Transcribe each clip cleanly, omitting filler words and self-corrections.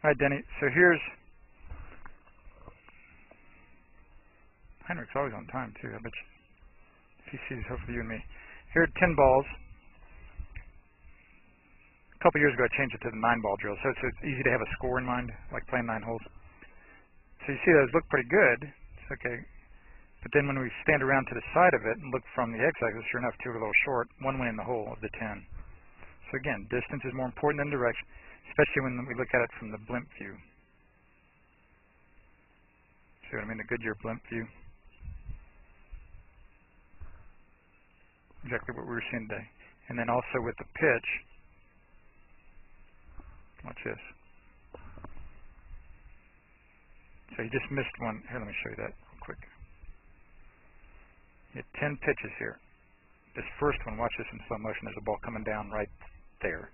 All right, Denny. So here's Heinrich's always on time too. I bet you. If he sees, hopefully you and me. Here are 10 balls. A couple years ago, I changed it to the 9-ball drill, so it's easy to have a score in mind, like playing 9 holes. So you see those look pretty good. It's okay. But then when we stand around to the side of it and look from the x-axis, sure enough, 2 are a little short. 1 went in the hole of the 10. So again, distance is more important than direction, especially when we look at it from the blimp view. See what I mean? The Goodyear blimp view. Exactly what we were seeing today. And then also with the pitch, watch this. So you just missed one. Here, let me show you that real quick. You had 10 pitches here. This first one, watch this in slow motion. There's a ball coming down right there.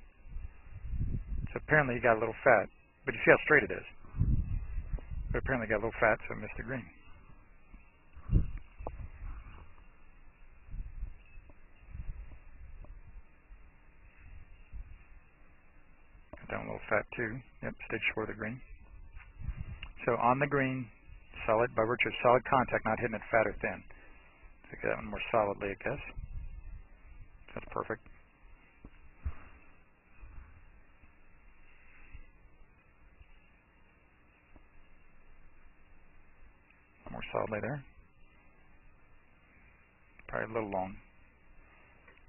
So apparently he got a little fat, but you see how straight it is. But apparently he got a little fat, so I missed the green. Got down a little fat too. Yep, stayed short of the green. So on the green, solid by virtue of solid contact, not hitting it fat or thin. Take that one more solidly, I guess. That's perfect. More solidly there. Probably a little long.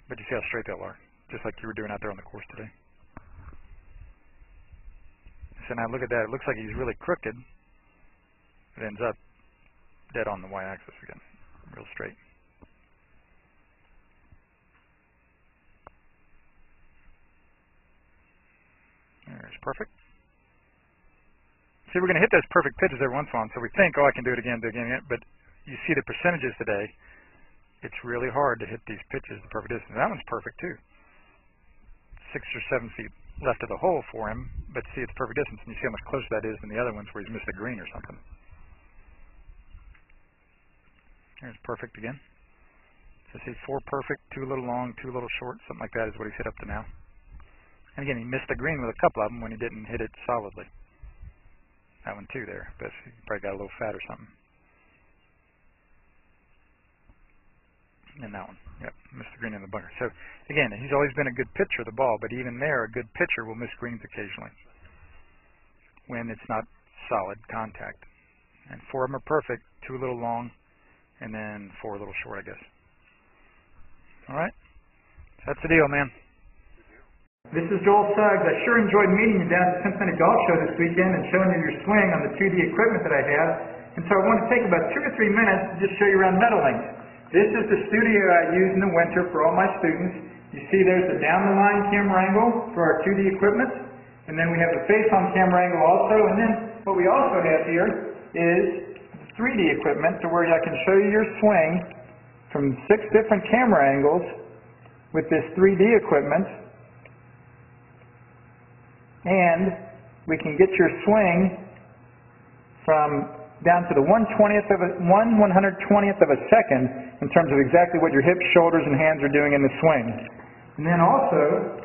But you see how straight they are, just like you were doing out there on the course today. So now look at that. It looks like he's really crooked. It ends up dead on the y-axis again, real straight. There's perfect. See, we're going to hit those perfect pitches every once in a while, so we think, oh, I can do it again, but you see the percentages today. It's really hard to hit these pitches the perfect distance. That one's perfect too. 6 or 7 feet left of the hole for him, but see, it's perfect distance, and you see how much closer that is than the other ones where he's missed a green or something. There's perfect again. So see, 4 perfect, 2 a little long, 2 a little short, something like that is what he's hit up to now. And again, he missed the green with a couple of them when he didn't hit it solidly. That one too there, but he probably got a little fat or something. And that one, yep, missed the green in the bunker. So again, he's always been a good pitcher of the ball, but even there, a good pitcher will miss greens occasionally when it's not solid contact. And 4 of them are perfect, 2 a little long, and then 4 a little short, I guess. All right, so that's the deal, man. This is Joel Suggs. I sure enjoyed meeting you down at the Cincinnati Golf Show this weekend and showing you your swing on the 2D equipment that I have. And so I want to take about 2 or 3 minutes to just show you around Meadowlinks. This is the studio I use in the winter for all my students. You see there's the down-the-line camera angle for our 2D equipment. And then we have the face-on camera angle also. And then what we also have here is 3D equipment to where I can show you your swing from 6 different camera angles with this 3D equipment. And we can get your swing from down to the 1/120th of a second in terms of exactly what your hips, shoulders, and hands are doing in the swing. And then also,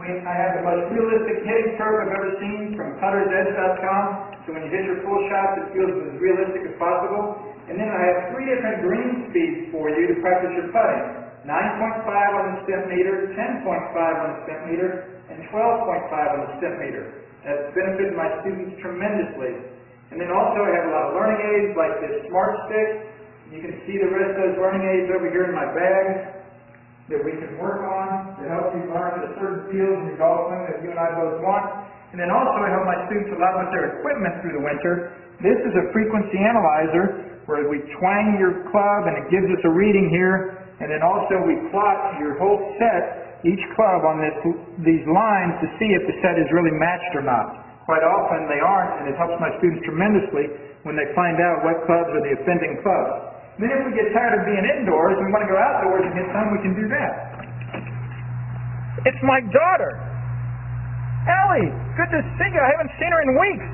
I have the most realistic hitting curve I've ever seen from puttersedge.com. So when you hit your full shots, it feels as realistic as possible. And then I have 3 different green speeds for you to practice your putting. 9.5 on the step meter, 10.5 on the step meter, and 12.5 on the step meter. That's benefited my students tremendously. And then also I have a lot of learning aids like this Smart Stick. You can see the rest of those learning aids over here in my bag that we can work on to help you learn the certain fields in your golf swing that you and I both want. And then also I help my students a lot with their equipment through the winter. This is a frequency analyzer where we twang your club and it gives us a reading here. And then also we plot your whole set, each club on these lines to see if the set is really matched or not. Quite often they aren't, and it helps my students tremendously when they find out what clubs are the offending clubs. Then if we get tired of being indoors and we want to go outdoors and hit some, we can do that. It's my daughter, Ellie. Good to see you. I haven't seen her in weeks.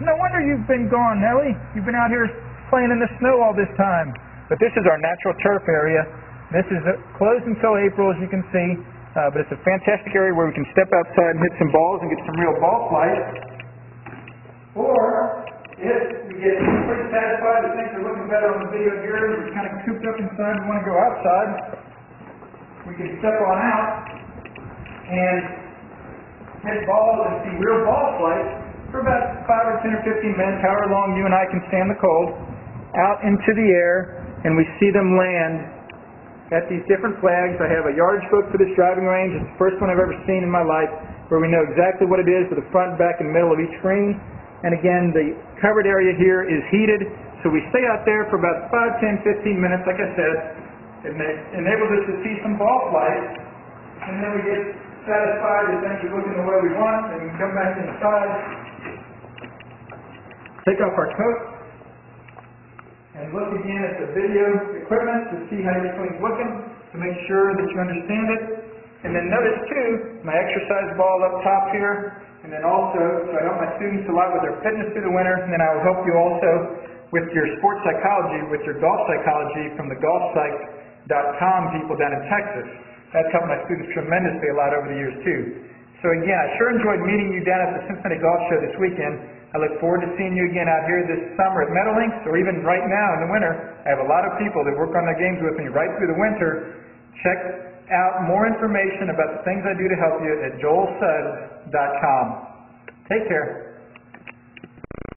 No wonder you've been gone, Ellie. You've been out here playing in the snow all this time. But this is our natural turf area. This is closed until April, as you can see. But it's a fantastic area where we can step outside and hit some balls and get some real ball flight. Or, if we get pretty satisfied that things are looking better on the video here, we're kind of cooped up inside and want to go outside, we can step on out and hit balls and see real ball flight for about 5 or 10 or 15 minutes, however long you and I can stand the cold, out into the air, and we see them land at these different flags. I have a yardage book for this driving range. It's the first one I've ever seen in my life where we know exactly what it is for the front, back, and middle of each green. And again, the covered area here is heated, so we stay out there for about 5, 10, 15 minutes, like I said. It enables us to see some ball flight, and then we get satisfied that things are looking the way we want, and we can come back inside, take off our coat, and look again at the video equipment to see how your swing's looking, to make sure that you understand it. And then notice too, my exercise ball up top here, and then also, so I help my students a lot with their fitness through the winter, and then I will help you also with your sports psychology, with your golf psychology from the golfpsych.com people down in Texas. That's helped my students tremendously a lot over the years too. So again, I sure enjoyed meeting you down at the Cincinnati Golf Show this weekend. I look forward to seeing you again out here this summer at Meadowlinks, or even right now in the winter. I have a lot of people that work on their games with me right through the winter. Check out more information about the things I do to help you at joelsuggs.com. Take care.